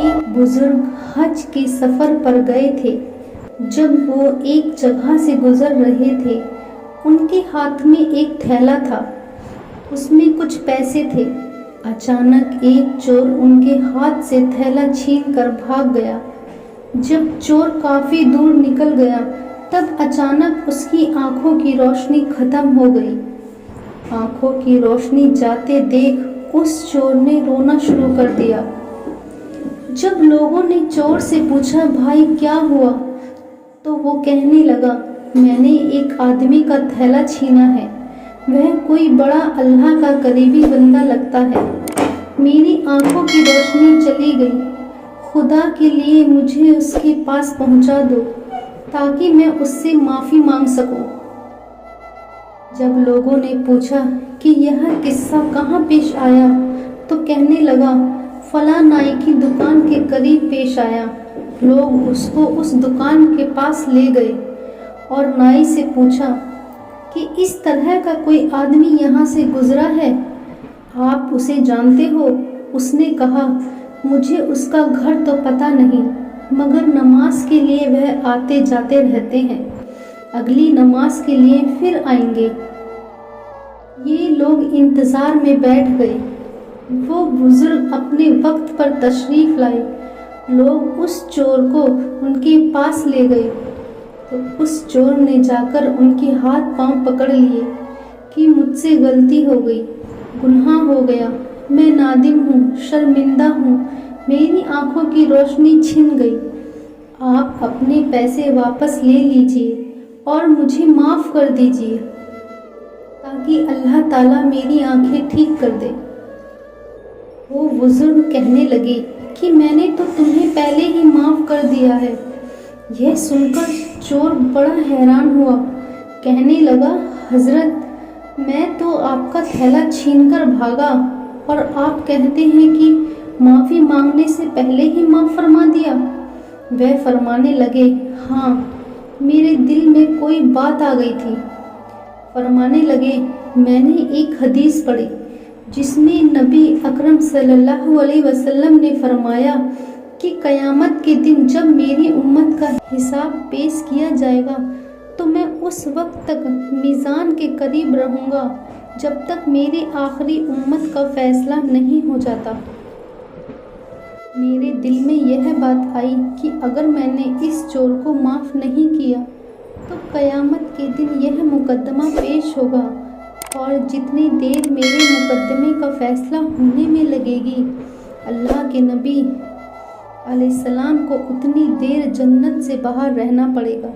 ایک بزرگ حج کے سفر پر گئے تھے۔ جب وہ ایک جگہ سے گزر رہے تھے، ان کے ہاتھ میں ایک تھیلا تھا، اس میں کچھ پیسے تھے۔ اچانک ایک چور ان کے ہاتھ سے تھیلا چھین کر بھاگ گیا۔ جب چور کافی دور نکل گیا، تب اچانک اس کی آنکھوں کی روشنی ختم ہو گئی۔ آنکھوں کی روشنی جاتے دیکھ اس چور نے رونا شروع کر دیا۔ جب لوگوں نے چور سے پوچھا، بھائی کیا ہوا؟ تو وہ کہنے لگا، میں نے ایک آدمی کا تھیلا چھینا ہے، وہ کوئی بڑا اللہ کا قریبی بندہ لگتا ہے، میری آنکھوں کی روشنی چلی گئی، خدا کے لیے مجھے اس کے پاس پہنچا دو تاکہ میں اس سے معافی مانگ سکوں۔ جب لوگوں نے پوچھا کہ یہ قصہ کہاں پیش آیا، تو کہنے لگا، فلاں نائی کی دکان کے قریب پیش آیا۔ لوگ اس کو اس دکان کے پاس لے گئے اور نائی سے پوچھا کہ اس طرح کا کوئی آدمی یہاں سے گزرا ہے، آپ اسے جانتے ہو؟ اس نے کہا، مجھے اس کا گھر تو پتہ نہیں، مگر نماز کے لیے وہ آتے جاتے رہتے ہیں، اگلی نماز کے لیے پھر آئیں گے۔ یہ لوگ انتظار میں بیٹھ گئے۔ وہ بزرگ اپنے وقت پر تشریف لائے۔ لوگ اس چور کو ان کے پاس لے گئے تو اس چور نے جا کر ان کے ہاتھ پاؤں پکڑ لیے کہ مجھ سے غلطی ہو گئی، گناہ ہو گیا، میں نادم ہوں، شرمندہ ہوں، میری آنکھوں کی روشنی چھن گئی، آپ اپنے پیسے واپس لے لیجئے اور مجھے معاف کر دیجئے تاکہ اللہ تعالیٰ میری آنکھیں ٹھیک کر دے۔ وہ بزرگ کہنے لگے کہ میں نے تو تمہیں پہلے ہی معاف کر دیا ہے۔ یہ سن کر چور بڑا حیران ہوا، کہنے لگا، حضرت میں تو آپ کا تھیلا چھین کر بھاگا اور آپ کہتے ہیں کہ معافی مانگنے سے پہلے ہی معاف فرما دیا۔ وہ فرمانے لگے، ہاں، میرے دل میں کوئی بات آ گئی تھی۔ فرمانے لگے، میں نے ایک حدیث پڑھی جس میں نبی اکرم صلی اللہ علیہ وسلم نے فرمایا کہ قیامت کے دن جب میری امت کا حساب پیش کیا جائے گا تو میں اس وقت تک میزان کے قریب رہوں گا جب تک میری آخری امت کا فیصلہ نہیں ہو جاتا۔ میرے دل میں یہ بات آئی کہ اگر میں نے اس چور کو معاف نہیں کیا تو قیامت کے دن یہ مقدمہ پیش ہوگا اور جتنی دیر میرے مقدمے کا فیصلہ ہونے میں لگے گی، اللہ کے نبی علیہ السلام کو اتنی دیر جنت سے باہر رہنا پڑے گا،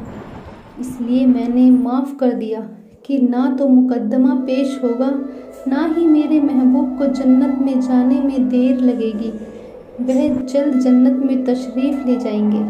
اس لیے میں نے معاف کر دیا کہ نہ تو مقدمہ پیش ہوگا، نہ ہی میرے محبوب کو جنت میں جانے میں دیر لگے گی، وہ جلد جنت میں تشریف لے جائیں گے۔